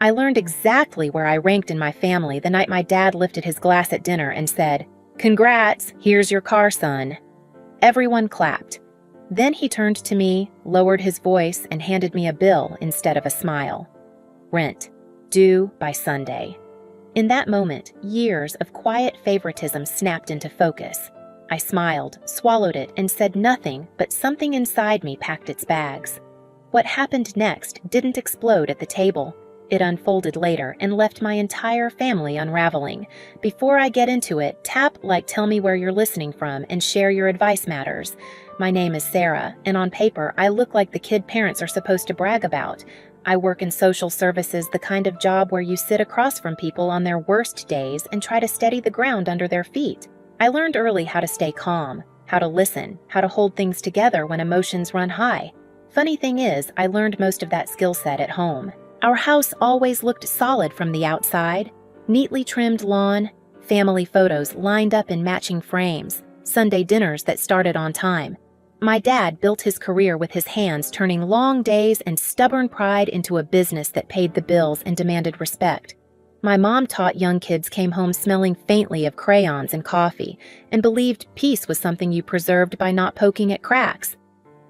I learned exactly where I ranked in my family the night my dad lifted his glass at dinner and said, "Congrats, here's your car, son." Everyone clapped. Then he turned to me, lowered his voice, and handed me a bill instead of a smile. Rent, due by Sunday. In that moment, years of quiet favoritism snapped into focus. I smiled, swallowed it, and said nothing, but something inside me packed its bags. What happened next didn't explode at the table. It unfolded later and left my entire family unraveling. Before I get into it, tell me where you're listening from and share your advice matters. My name is Sarah, and on paper, I look like the kid parents are supposed to brag about. I work in social services, the kind of job where you sit across from people on their worst days and try to steady the ground under their feet. I learned early how to stay calm, how to listen, how to hold things together when emotions run high. Funny thing is, I learned most of that skill set at home. Our house always looked solid from the outside. Neatly trimmed lawn, family photos lined up in matching frames, Sunday dinners that started on time. My dad built his career with his hands, turning long days and stubborn pride into a business that paid the bills and demanded respect. My mom taught young kids came home smelling faintly of crayons and coffee and believed peace was something you preserved by not poking at cracks.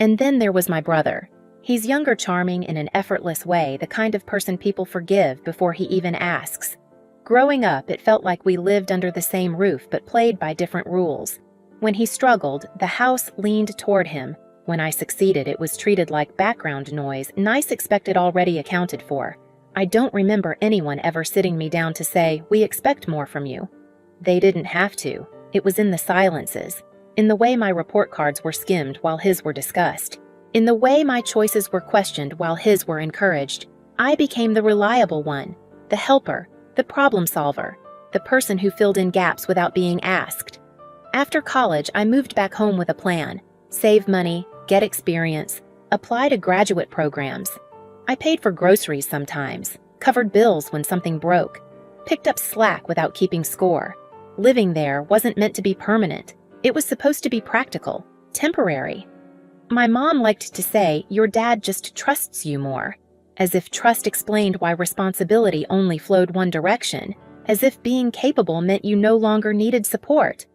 And then there was my brother. He's younger, charming in an effortless way, the kind of person people forgive before he even asks. Growing up, it felt like we lived under the same roof but played by different rules. When he struggled, the house leaned toward him. When I succeeded, it was treated like background noise, nice expected already accounted for. I don't remember anyone ever sitting me down to say, "We expect more from you." They didn't have to. It was in the silences, in the way my report cards were skimmed while his were discussed. In the way my choices were questioned while his were encouraged. I became the reliable one, the helper, the problem solver, the person who filled in gaps without being asked. After college, I moved back home with a plan: save money, get experience, apply to graduate programs. I paid for groceries sometimes, covered bills when something broke, picked up slack without keeping score. Living there wasn't meant to be permanent. It was supposed to be practical, temporary. My mom liked to say, "Your dad just trusts you more," as if trust explained why responsibility only flowed one direction, as if being capable meant you no longer needed support.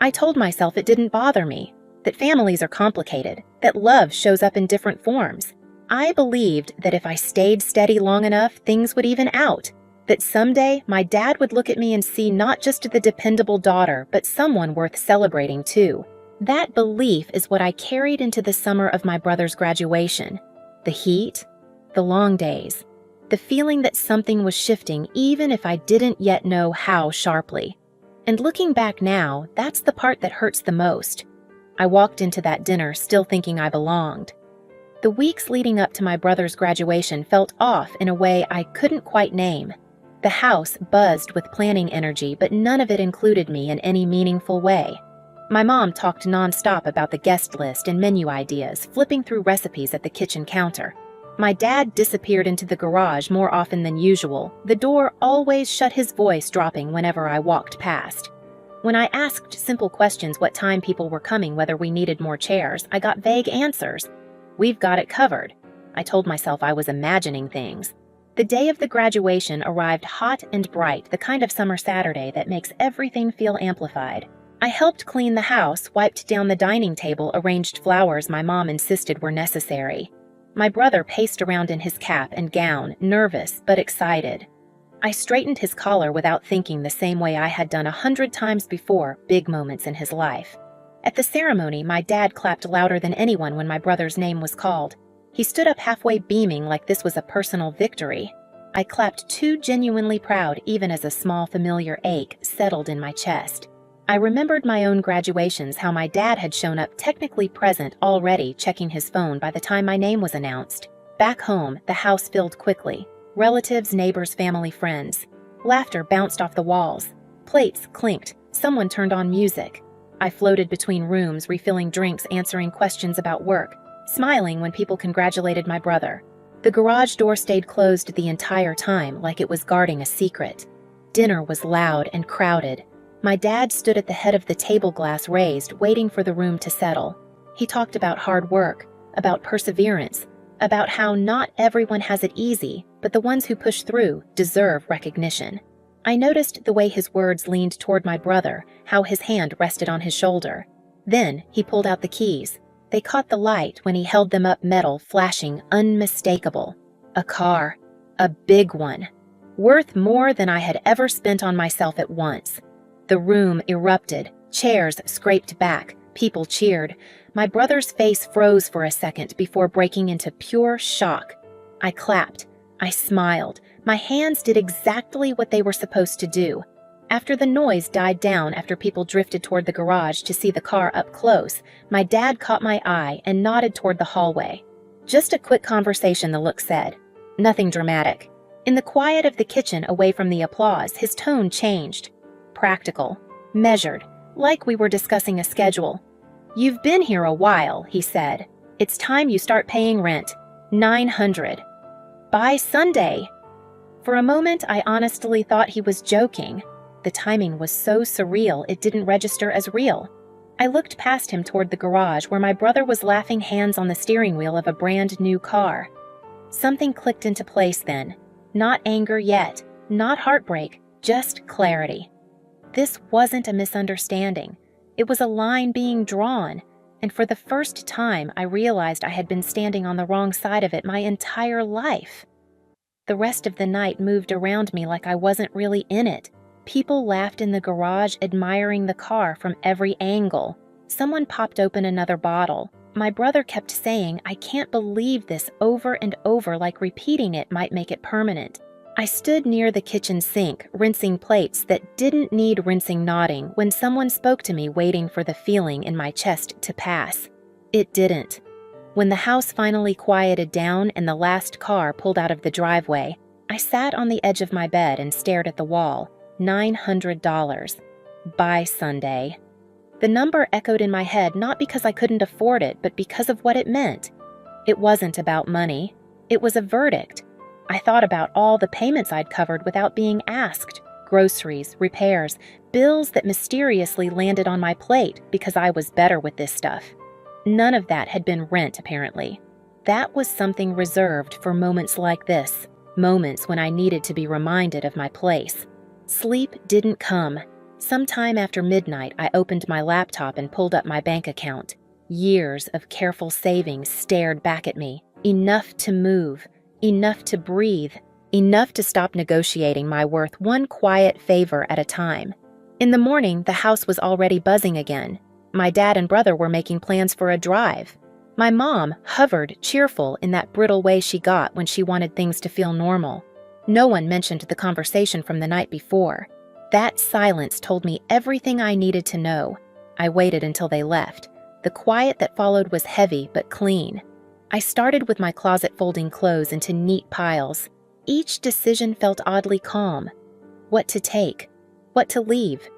I told myself it didn't bother me, that families are complicated, that love shows up in different forms. I believed that if I stayed steady long enough, things would even out, that someday my dad would look at me and see not just the dependable daughter, but someone worth celebrating too. That belief is what I carried into the summer of my brother's graduation. The heat, the long days, the feeling that something was shifting even if I didn't yet know how sharply. And looking back now, that's the part that hurts the most. I walked into that dinner still thinking I belonged. The weeks leading up to my brother's graduation felt off in a way I couldn't quite name. The house buzzed with planning energy, but none of it included me in any meaningful way. My mom talked nonstop about the guest list and menu ideas, flipping through recipes at the kitchen counter. My dad disappeared into the garage more often than usual, the door always shut, his voice dropping whenever I walked past. When I asked simple questions what time people were coming, whether we needed more chairs, I got vague answers. "We've got it covered." I told myself I was imagining things. The day of the graduation arrived hot and bright, the kind of summer Saturday that makes everything feel amplified. I helped clean the house, wiped down the dining table, arranged flowers my mom insisted were necessary. My brother paced around in his cap and gown, nervous but excited. I straightened his collar without thinking, the same way I had done 100 times before, big moments in his life. At the ceremony, my dad clapped louder than anyone when my brother's name was called. He stood up halfway, beaming like this was a personal victory. I clapped too, genuinely proud, even as a small familiar ache settled in my chest. I remembered my own graduations, how my dad had shown up technically present already, checking his phone by the time my name was announced. Back home, the house filled quickly. Relatives, neighbors, family, friends. Laughter bounced off the walls. Plates clinked. Someone turned on music. I floated between rooms, refilling drinks, answering questions about work, smiling when people congratulated my brother. The garage door stayed closed the entire time, like it was guarding a secret. Dinner was loud and crowded. My dad stood at the head of the table, glass raised, waiting for the room to settle. He talked about hard work, about perseverance, about how not everyone has it easy, but but the ones who push through deserve recognition. I noticed the way his words leaned toward my brother, how his hand rested on his shoulder. Then he pulled out the keys. They caught the light when he held them up, metal flashing unmistakable. A car. A big one. Worth more than I had ever spent on myself at once. The room erupted. Chairs scraped back. People cheered. My brother's face froze for a second before breaking into pure shock. I clapped. I smiled. My hands did exactly what they were supposed to do. After the noise died down, after people drifted toward the garage to see the car up close, my dad caught my eye and nodded toward the hallway. Just a quick conversation, the look said. Nothing dramatic. In the quiet of the kitchen, away from the applause, his tone changed. Practical. Measured. Like we were discussing a schedule. "You've been here a while," he said. "It's time you start paying rent. $900. By Sunday." For a moment, I honestly thought he was joking. The timing was so surreal it didn't register as real. I looked past him toward the garage where my brother was laughing, hands on the steering wheel of a brand new car. Something clicked into place then. Not anger yet, not heartbreak, just clarity. This wasn't a misunderstanding. It was a line being drawn, and for the first time I realized I had been standing on the wrong side of it my entire life. The rest of the night moved around me like I wasn't really in it. People laughed in the garage, admiring the car from every angle. Someone popped open another bottle. My brother kept saying, "I can't believe this," over and over, like repeating it might make it permanent. I stood near the kitchen sink, rinsing plates that didn't need rinsing, nodding, when someone spoke to me, waiting for the feeling in my chest to pass. It didn't. When the house finally quieted down and the last car pulled out of the driveway, I sat on the edge of my bed and stared at the wall. $900. By Sunday. The number echoed in my head, not because I couldn't afford it, but because of what it meant. It wasn't about money. It was a verdict. I thought about all the payments I'd covered without being asked. Groceries, repairs, bills that mysteriously landed on my plate because I was better with this stuff. None of that had been rent, apparently. That was something reserved for moments like this, moments when I needed to be reminded of my place. Sleep didn't come. Sometime after midnight, I opened my laptop and pulled up my bank account. Years of careful savings stared back at me. Enough to move, enough to breathe, enough to stop negotiating my worth one quiet favor at a time. In the morning, the house was already buzzing again. My dad and brother were making plans for a drive. My mom hovered, cheerful in that brittle way she got when she wanted things to feel normal. No one mentioned the conversation from the night before. That silence told me everything I needed to know. I waited until they left. The quiet that followed was heavy but clean. I started with my closet, folding clothes into neat piles. Each decision felt oddly calm. What to take? What to leave?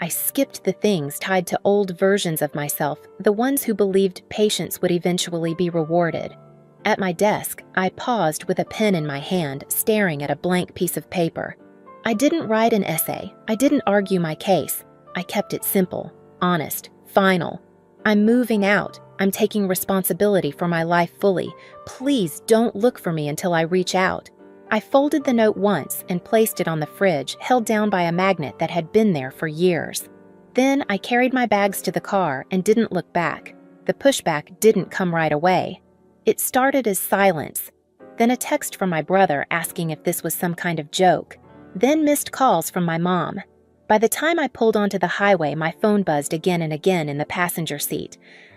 I skipped the things tied to old versions of myself, the ones who believed patience would eventually be rewarded. At my desk, I paused with a pen in my hand, staring at a blank piece of paper. I didn't write an essay. I didn't argue my case. I kept it simple, honest, final. I'm moving out. I'm taking responsibility for my life fully. Please don't look for me until I reach out. I folded the note once and placed it on the fridge, held down by a magnet that had been there for years. Then I carried my bags to the car and didn't look back. The pushback didn't come right away. It started as silence, then a text from my brother asking if this was some kind of joke, then missed calls from my mom. By the time I pulled onto the highway, my phone buzzed again and again in the passenger seat.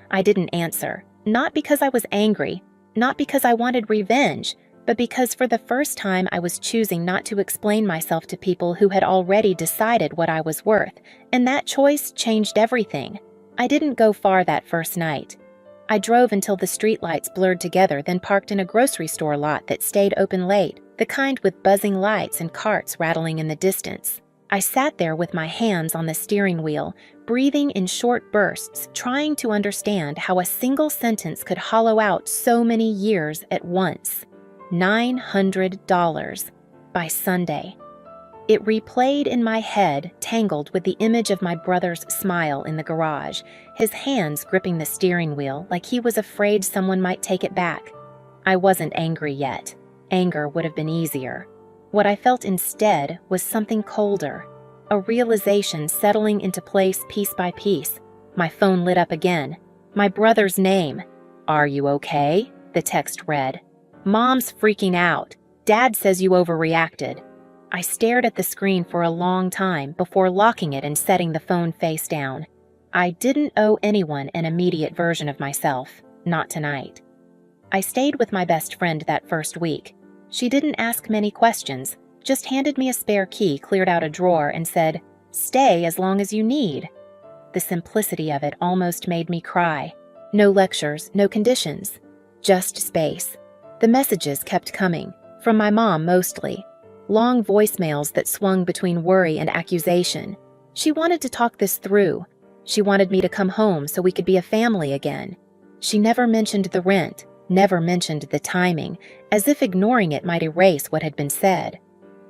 I didn't answer, not because I was angry, not because I wanted revenge, but because for the first time I was choosing not to explain myself to people who had already decided what I was worth, and that choice changed everything. I didn't go far that first night. I drove until the streetlights blurred together, then parked in a grocery store lot that stayed open late, the kind with buzzing lights and carts rattling in the distance. I sat there with my hands on the steering wheel, breathing in short bursts, trying to understand how a single sentence could hollow out so many years at once. $900 by Sunday. It replayed in my head, tangled with the image of my brother's smile in the garage, his hands gripping the steering wheel like he was afraid someone might take it back. I wasn't angry yet. Anger would have been easier. What I felt instead was something colder, a realization settling into place piece by piece. My phone lit up again. My brother's name. "Are you okay?" the text read. "Mom's freaking out. Dad says you overreacted." I stared at the screen for a long time before locking it and setting the phone face down. I didn't owe anyone an immediate version of myself, not tonight. I stayed with my best friend that first week. She didn't ask many questions, just handed me a spare key, cleared out a drawer, and said, "Stay as long as you need." The simplicity of it almost made me cry. No lectures, no conditions, just space. The messages kept coming, from my mom mostly. Long voicemails that swung between worry and accusation. She wanted to talk this through. She wanted me to come home so we could be a family again. She never mentioned the rent, never mentioned the timing, as if ignoring it might erase what had been said.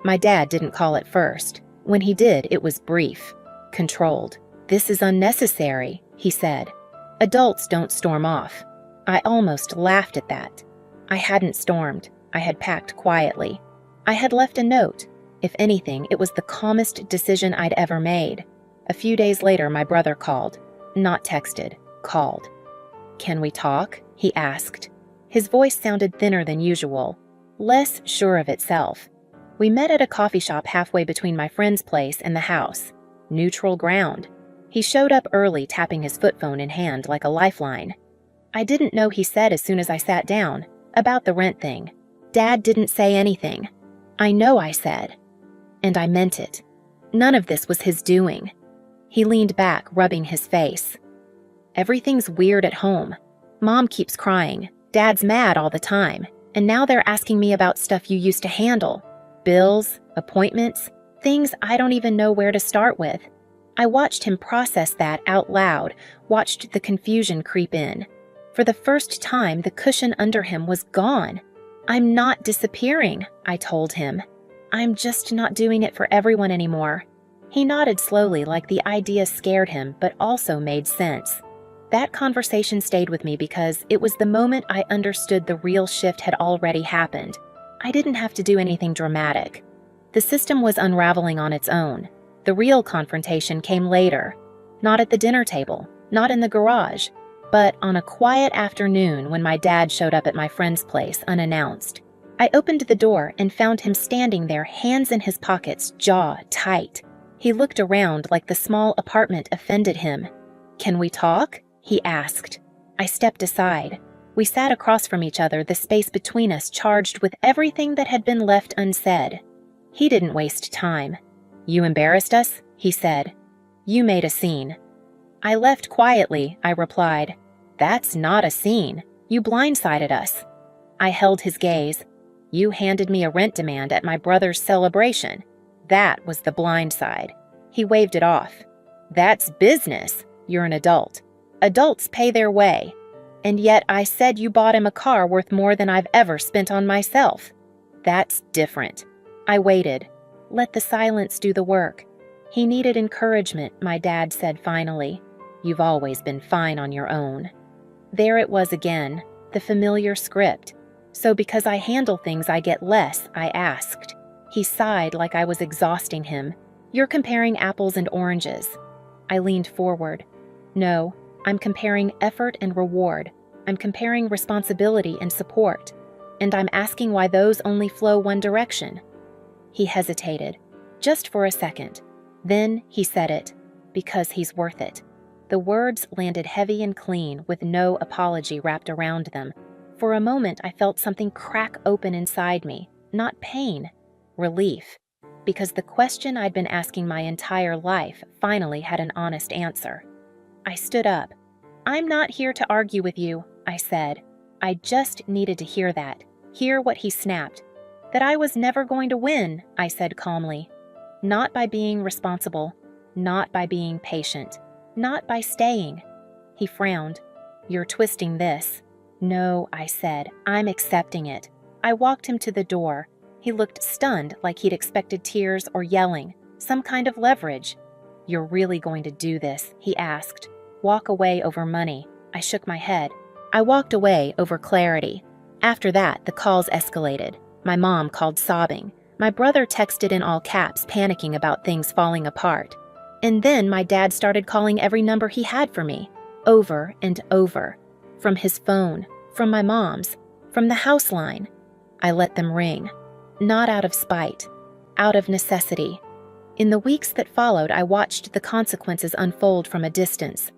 My dad didn't call at first. When he did, it was brief, controlled. "This is unnecessary," he said. "Adults don't storm off." I almost laughed at that. I hadn't stormed. I had packed quietly. I had left a note. If anything, it was the calmest decision I'd ever made. A few days later, my brother called. Not texted, called. "Can we talk?" he asked. His voice sounded thinner than usual, less sure of itself. We met at a coffee shop halfway between my friend's place and the house. Neutral ground. He showed up early, tapping his foot phone in hand like a lifeline. I didn't know he said as soon as I sat down, about the rent thing. Dad didn't say anything. I know I said. And I meant it. None of this was his doing. He leaned back, rubbing his face. "Everything's weird at home. Mom keeps crying. Dad's mad all the time. And now they're asking me about stuff you used to handle. Bills, appointments, things I don't even know where to start with." I watched him process that out loud, watched the confusion creep in. For the first time, the cushion under him was gone. "I'm not disappearing," I told him. "I'm just not doing it for everyone anymore." He nodded slowly, like the idea scared him, but also made sense. That conversation stayed with me because it was the moment I understood the real shift had already happened. I didn't have to do anything dramatic. The system was unraveling on its own. The real confrontation came later. Not at the dinner table, not in the garage, but on a quiet afternoon when my dad showed up at my friend's place unannounced. I opened the door and found him standing there, hands in his pockets, jaw tight. He looked around like the small apartment offended him. "Can we talk?" he asked. I stepped aside. We sat across from each other, the space between us charged with everything that had been left unsaid. He didn't waste time. "You embarrassed us," he said. "You made a scene." "I left quietly," I replied. "That's not a scene. You blindsided us." I held his gaze. "You handed me a rent demand at my brother's celebration. That was the blind side." He waved it off. "That's business. You're an adult. Adults pay their way. And yet I said you bought him a car worth more than I've ever spent on myself. That's different." I waited. Let the silence do the work. "He needed encouragement," my dad said finally. "You've always been fine on your own." There it was again, the familiar script. "So because I handle things I get less?" I asked. He sighed like I was exhausting him. "You're comparing apples and oranges." I leaned forward. "No, I'm comparing effort and reward. I'm comparing responsibility and support. And I'm asking why those only flow one direction." He hesitated, just for a second. Then he said it, "Because he's worth it." The words landed heavy and clean, with no apology wrapped around them. For a moment, I felt something crack open inside me. Not pain, relief. Because the question I'd been asking my entire life finally had an honest answer. I stood up. "I'm not here to argue with you," I said. I just needed to hear that. Hear what he snapped. "That I was never going to win," I said calmly. "Not by being responsible. Not by being patient. Not by staying." He frowned. "You're twisting this." "No," I said. "I'm accepting it." I walked him to the door. He looked stunned, like he'd expected tears or yelling. Some kind of leverage. "You're really going to do this?" he asked. "Walk away over money." I shook my head. I walked away over clarity. After that, the calls escalated. My mom called sobbing. My brother texted in all caps, panicking about things falling apart. And then my dad started calling every number he had for me, over and over. From his phone, from my mom's, from the house line. I let them ring. Not out of spite, out of necessity. In the weeks that followed, I watched the consequences unfold from a distance.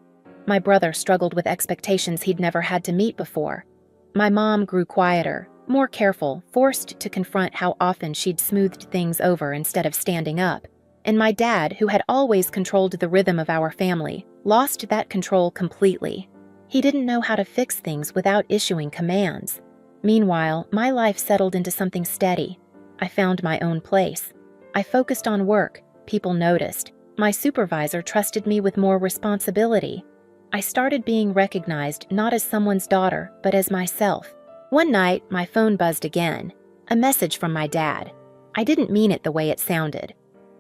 My brother struggled with expectations he'd never had to meet before. My mom grew quieter, more careful, forced to confront how often she'd smoothed things over instead of standing up. And my dad, who had always controlled the rhythm of our family, lost that control completely. He didn't know how to fix things without issuing commands. Meanwhile, my life settled into something steady. I found my own place. I focused on work. People noticed. My supervisor trusted me with more responsibility. I started being recognized not as someone's daughter, but as myself. One night, my phone buzzed again. A message from my dad. I didn't mean it the way it sounded.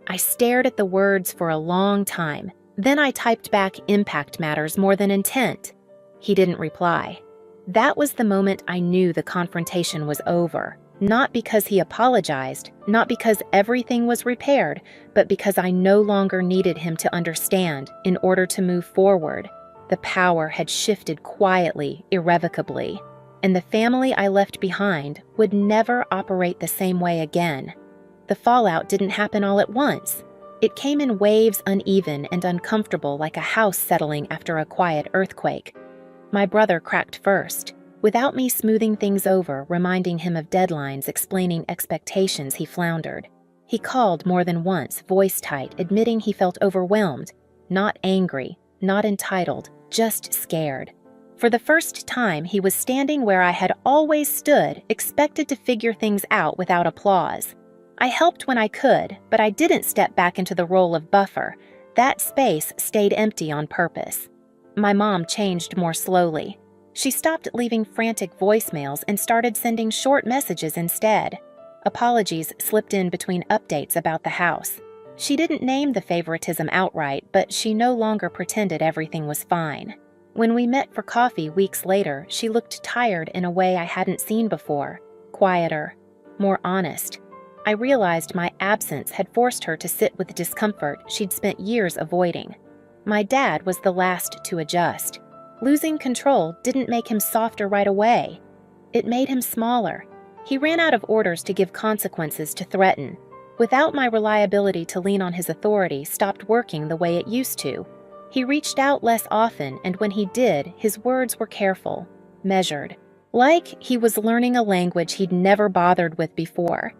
I stared at the words for a long time. Then I typed back impact matters more than intent. He didn't reply. That was the moment I knew the confrontation was over. Not because he apologized, not because everything was repaired, but because I no longer needed him to understand in order to move forward. The power had shifted quietly, irrevocably, and the family I left behind would never operate the same way again. The fallout didn't happen all at once. It came in waves, uneven and uncomfortable, like a house settling after a quiet earthquake. My brother cracked first. Without me smoothing things over, reminding him of deadlines, explaining expectations, he floundered. He called more than once, voice tight, admitting he felt overwhelmed. Not angry, not entitled, just scared. For the first time, he was standing where I had always stood, expected to figure things out without applause. I helped when I could, but I didn't step back into the role of buffer. That space stayed empty on purpose. My mom changed more slowly. She stopped leaving frantic voicemails and started sending short messages instead. Apologies slipped in between updates about the house. She didn't name the favoritism outright, but she no longer pretended everything was fine. When we met for coffee weeks later, she looked tired in a way I hadn't seen before. Quieter, more honest. I realized my absence had forced her to sit with discomfort she'd spent years avoiding. My dad was the last to adjust. Losing control didn't make him softer right away. It made him smaller. He ran out of orders to give, consequences to threaten. Without my reliability to lean on, his authority stopped working the way it used to. He reached out less often, and when he did, his words were careful, measured. Like he was learning a language he'd never bothered with before.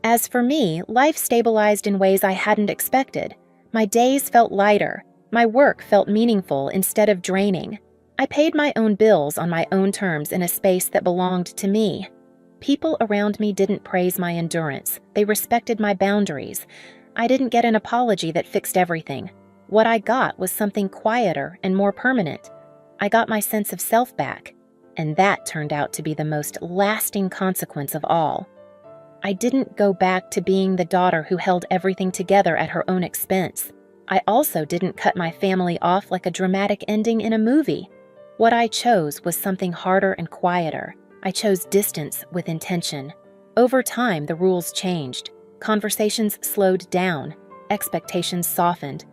As for me, life stabilized in ways I hadn't expected. My days felt lighter. My work felt meaningful instead of draining. I paid my own bills on my own terms in a space that belonged to me. People around me didn't praise my endurance. They respected my boundaries. I didn't get an apology that fixed everything. What I got was something quieter and more permanent. I got my sense of self back, and that turned out to be the most lasting consequence of all. I didn't go back to being the daughter who held everything together at her own expense. I also didn't cut my family off like a dramatic ending in a movie. What I chose was something harder and quieter. I chose distance with intention. Over time, the rules changed. Conversations slowed down. Expectations softened.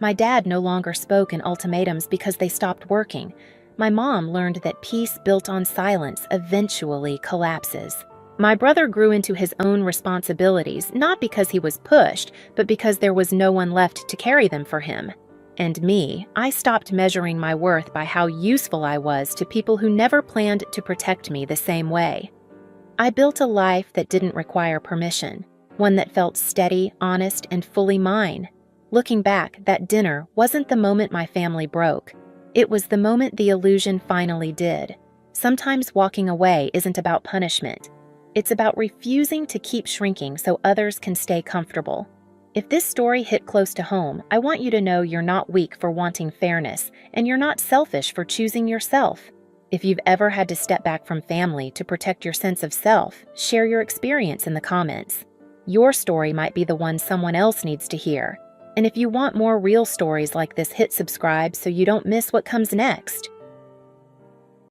My dad no longer spoke in ultimatums because they stopped working. My mom learned that peace built on silence eventually collapses. My brother grew into his own responsibilities, not because he was pushed, but because there was no one left to carry them for him. And me, I stopped measuring my worth by how useful I was to people who never planned to protect me the same way. I built a life that didn't require permission, one that felt steady, honest, and fully mine. Looking back, that dinner wasn't the moment my family broke. It was the moment the illusion finally did. Sometimes walking away isn't about punishment. It's about refusing to keep shrinking so others can stay comfortable. If this story hit close to home, I want you to know you're not weak for wanting fairness, and you're not selfish for choosing yourself. If you've ever had to step back from family to protect your sense of self, share your experience in the comments. Your story might be the one someone else needs to hear. And if you want more real stories like this, hit subscribe so you don't miss what comes next.